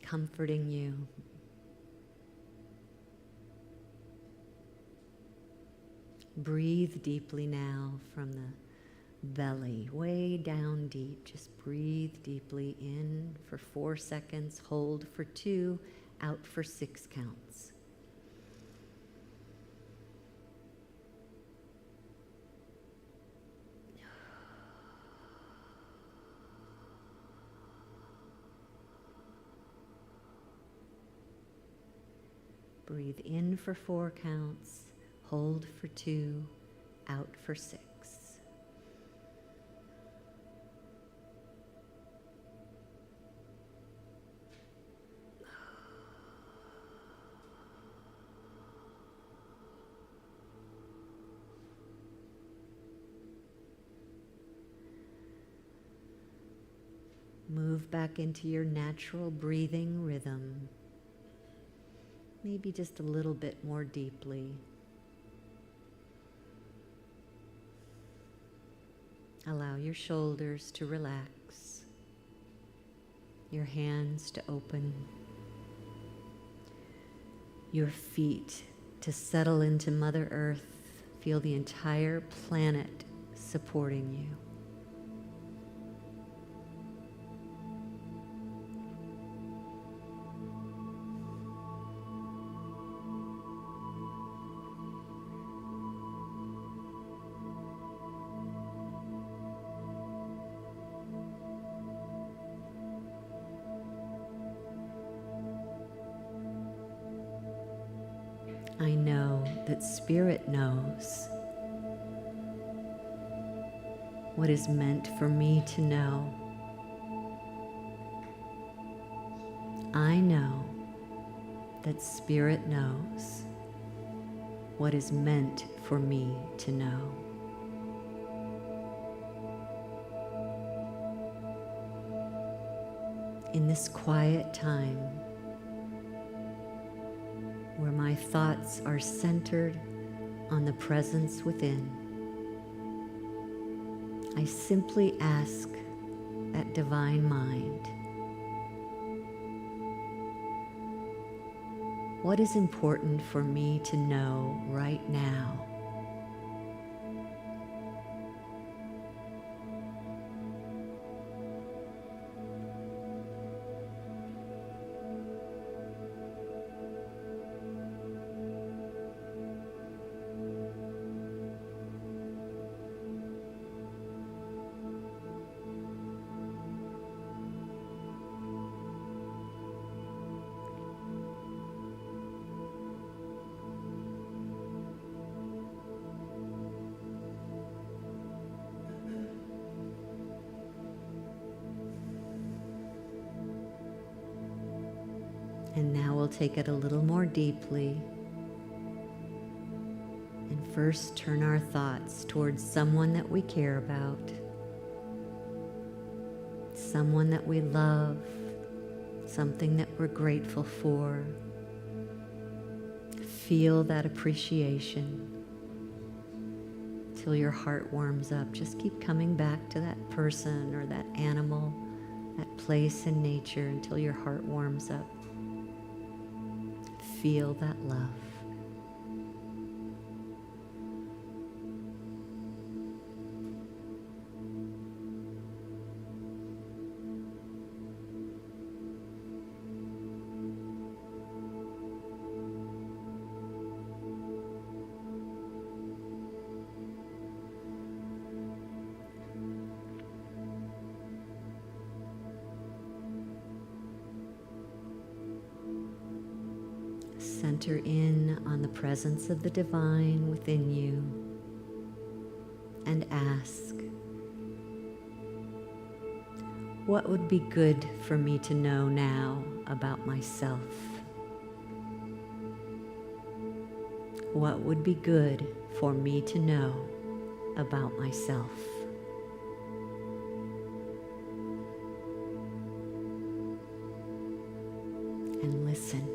Comforting you. Breathe deeply now from the belly, way down deep. Just breathe deeply in for 4 seconds, hold for 2, out for 6 counts. Breathe in for 4 counts, hold for 2, out for 6. Move back into your natural breathing rhythm. Maybe just a little bit more deeply. Allow your shoulders to relax, your hands to open. your feet to settle into Mother Earth. Feel the entire planet supporting you. I know that Spirit knows what is meant for me to know. I know that Spirit knows what is meant for me to know. In this quiet time, where my thoughts are centered on the presence within, I simply ask that divine mind, what is important for me to know right now? And now we'll take it a little more deeply. And first turn our thoughts towards someone that we care about, someone that we love, something that we're grateful for. Feel that appreciation till your heart warms up. Just keep coming back to that person or that animal, that place in nature until your heart warms up. Feel that love. Center in on the presence of the divine within you and ask, what would be good for me to know now about myself? What would be good for me to know about myself? And listen.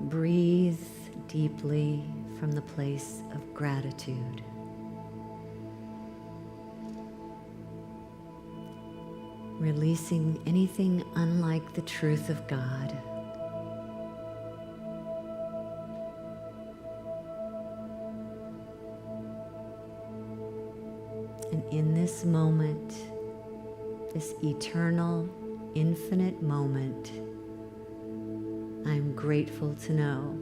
Breathe deeply from the place of gratitude. Releasing anything unlike the truth of God. And in this moment, this eternal, infinite moment, I'm grateful to know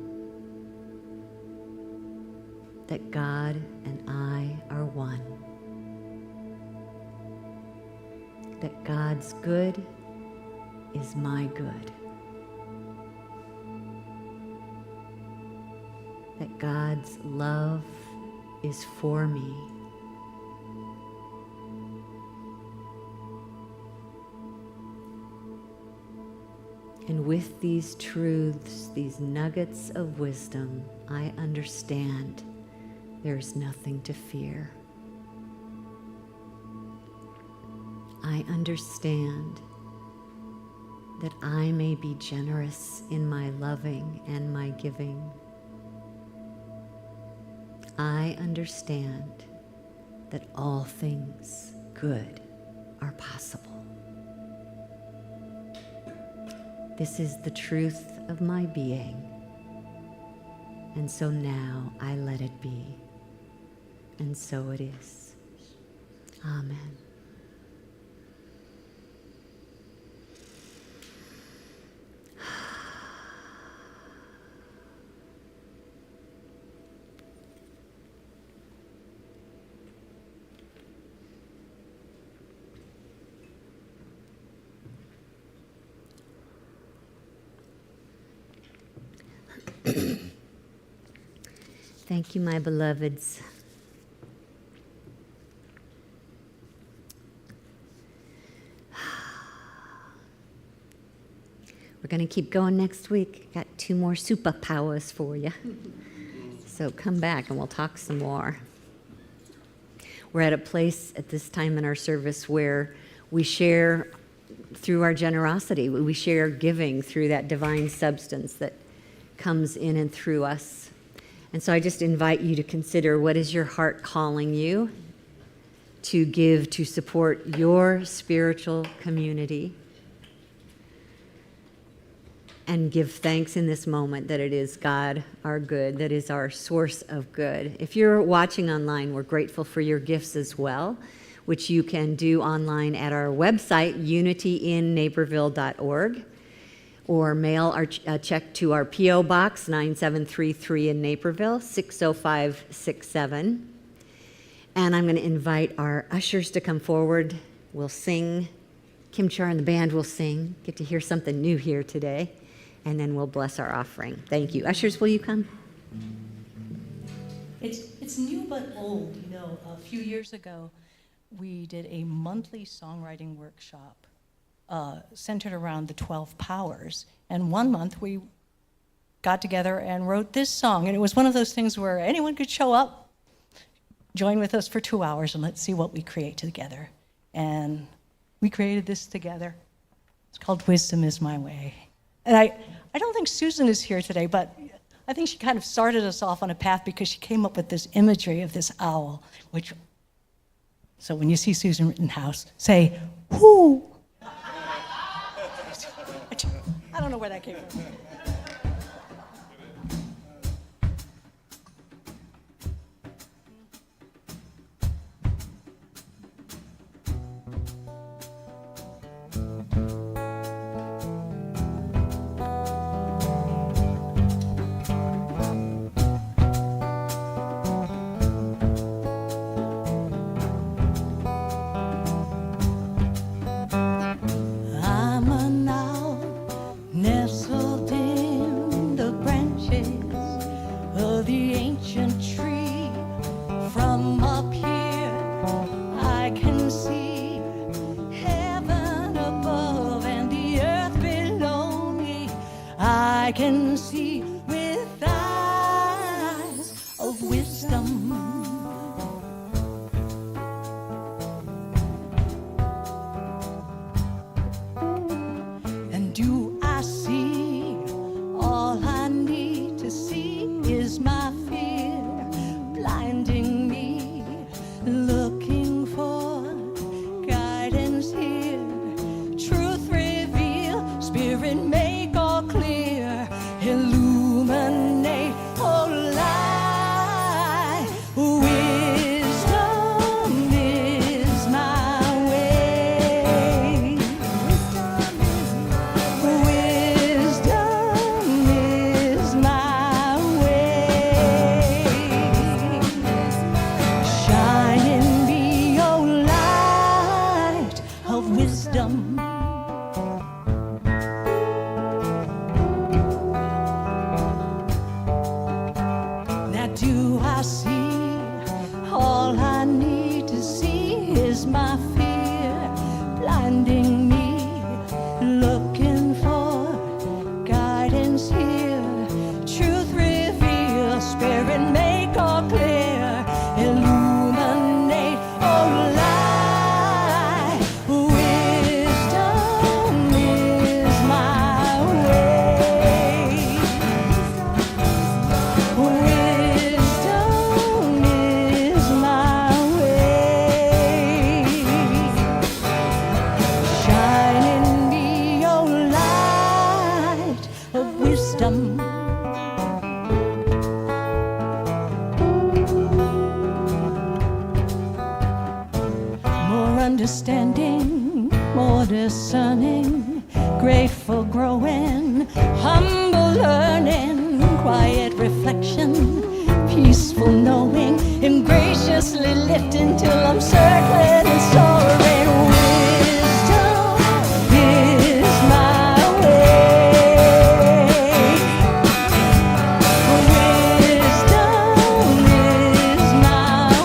that God and I are one. That God's good is my good. That God's love is for me. And with these truths, these nuggets of wisdom, I understand there's nothing to fear. I understand that I may be generous in my loving and my giving. I understand that all things good are possible. This is the truth of my being, and so now I let it be, and so it is. Amen. Thank you, my beloveds. We're going to keep going next week. Got 2 more superpowers for you. So come back and we'll talk some more. We're at a place at this time in our service where we share through our generosity. We share giving through that divine substance that comes in and through us. And so I just invite you to consider, what is your heart calling you to give to support your spiritual community? And give thanks in this moment that it is God, our good, that is our source of good. If you're watching online, we're grateful for your gifts as well, which you can do online at our website, unityinnaperville.org, or mail a check to our P.O. Box 9733 in Naperville, 60567. And I'm going to invite our ushers to come forward. We'll sing. Kim Char and the band will sing. Get to hear something new here today. And then we'll bless our offering. Thank you. Ushers, will you come? It's new but old. You know, a few years ago, we did a monthly songwriting workshop centered around the 12 powers. And one month we got together and wrote this song. And it was one of those things where anyone could show up, join with us for 2 hours, and let's see what we create together. And we created this together. It's called Wisdom is My Way. And I don't think Susan is here today, but I think she kind of started us off on a path because she came up with this imagery of this owl, which, so when you see Susan Rittenhouse, say, whoo. I don't know where that came from. I can see with eyes of wisdom. And do I see all I need to see is my fear blinding me, looking for guidance here, truth reveal, spirit make all clear, illuminate, oh light, wisdom is my way, wisdom is my way, shine in me, oh light of wisdom. Do I see all I need to see is my fear blinding me, looking for understanding, more discerning, grateful growing, humble learning, quiet reflection, peaceful knowing, and graciously lifting till I'm circling and soaring. Wisdom is my way. Wisdom is my way.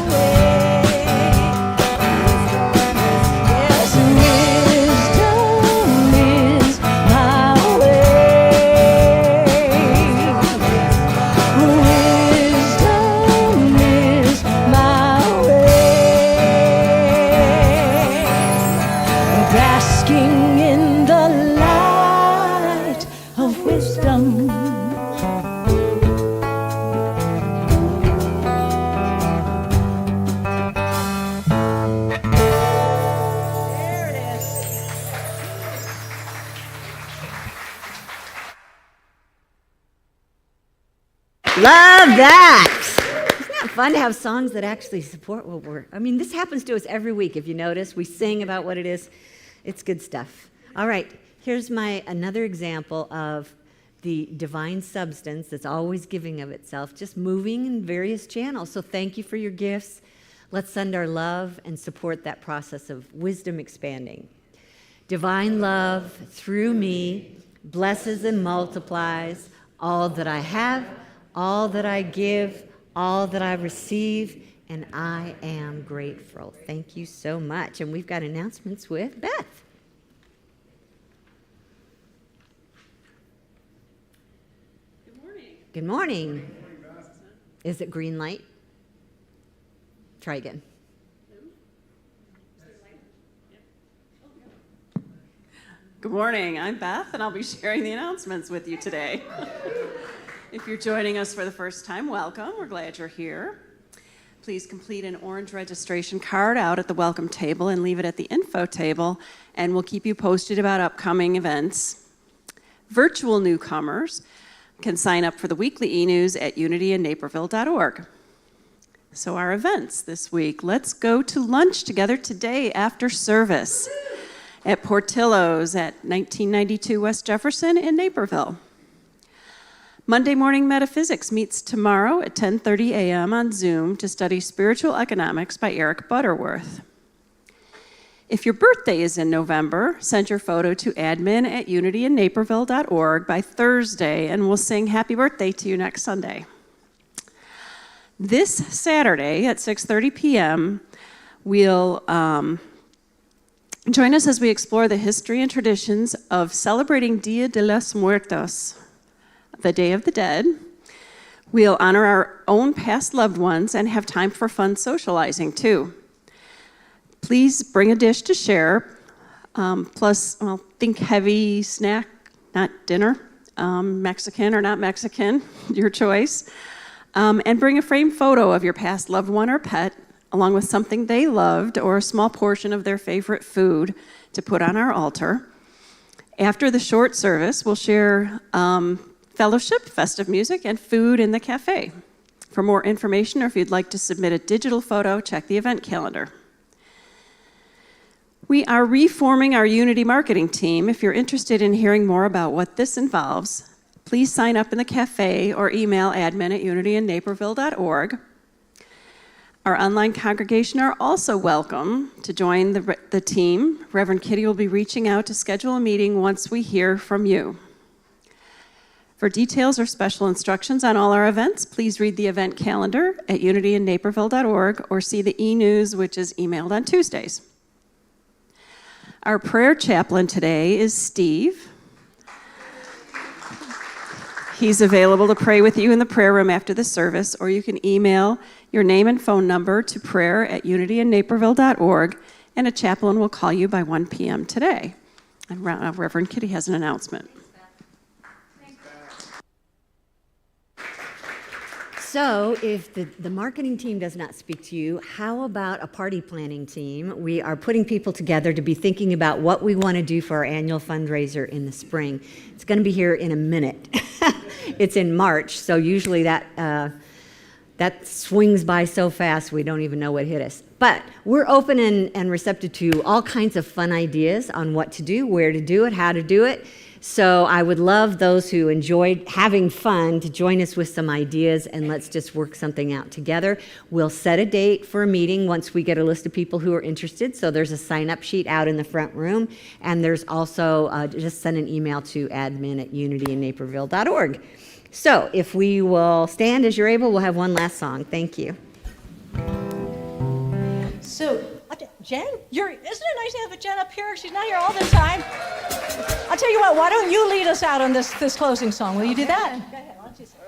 Yes, wisdom is my way. Wisdom is my way. Basking in the light of wisdom. There it is. Love that. Isn't that fun to have songs that actually support what I mean, this happens to us every week. If you notice, we sing about what it is. It's good stuff. All right, here's another example of the divine substance that's always giving of itself, just moving in various channels. So thank you for your gifts. Let's send our love and support that process of wisdom expanding. Divine love through me blesses and multiplies all that I have, all that I give, all that I receive, and I am grateful. Thank you so much. And we've got announcements with Beth. Good morning. Good morning. Is it green light? Try again. Good morning. I'm Beth, and I'll be sharing the announcements with you today. If you're joining us for the first time, welcome. We're glad you're here. Please complete an orange registration card out at the welcome table and leave it at the info table, and we'll keep you posted about upcoming events. Virtual newcomers can sign up for the weekly e-news at unityandnaperville.org. So our events this week, let's go to lunch together today after service at Portillo's at 1992 West Jefferson in Naperville. Monday Morning Metaphysics meets tomorrow at 10:30 a.m. on Zoom to study Spiritual Economics by Eric Butterworth. If your birthday is in November, send your photo to admin@unityandnaperville.org by Thursday, and we'll sing happy birthday to you next Sunday. This Saturday at 6:30 p.m., we'll join us as we explore the history and traditions of celebrating Dia de los Muertos, the Day of the Dead. We'll honor our own past loved ones and have time for fun socializing, too. Please bring a dish to share, plus, think heavy snack, not dinner, Mexican or not Mexican, your choice. And bring a framed photo of your past loved one or pet, along with something they loved or a small portion of their favorite food to put on our altar. After the short service, we'll share fellowship, festive music, and food in the cafe. For more information, or if you'd like to submit a digital photo, check the event calendar. We are reforming our Unity marketing team. If you're interested in hearing more about what this involves, please sign up in the cafe or email admin@unityandnaperville.org. Our online congregation are also welcome to join the team. Reverend Kitty will be reaching out to schedule a meeting once we hear from you. For details or special instructions on all our events, please read the event calendar at unityandnaperville.org or see the e-news, which is emailed on Tuesdays. Our prayer chaplain today is Steve. He's available to pray with you in the prayer room after the service, or you can email your name and phone number to prayer@unityandnaperville.org, and a chaplain will call you by 1 p.m. today. And Reverend Kitty has an announcement. So if the marketing team does not speak to you, how about a party planning team? We are putting people together to be thinking about what we want to do for our annual fundraiser in the spring. It's going to be here in a minute. It's in March, so usually that that swings by so fast we don't even know what hit us. But we're open and receptive to all kinds of fun ideas on what to do, where to do it, how to do it. So I would love those who enjoyed having fun to join us with some ideas, and let's just work something out together. We'll set a date for a meeting once we get a list of people who are interested. So there's a sign-up sheet out in the front room, and there's also just send an email to admin@unityinnaperville.org. So if we will stand as you're able, we'll have one last song. Thank you. So, Jen, isn't it nice to have a Jen up here? She's not here all the time. I'll tell you what, why don't you lead us out on this closing song? Will you do that? Go ahead. Why don't you say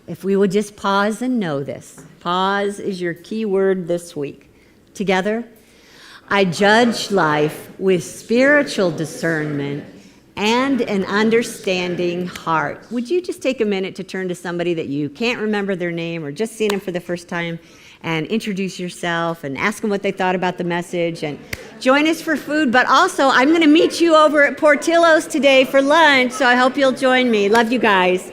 If we would just pause and know this. Pause is your key word this week. Together, I judge life with spiritual discernment and an understanding heart. Would you just take a minute to turn to somebody that you can't remember their name or just seen them for the first time and introduce yourself and ask them what they thought about the message, and join us for food. But also, I'm going to meet you over at Portillo's today for lunch, so I hope you'll join me. Love you guys.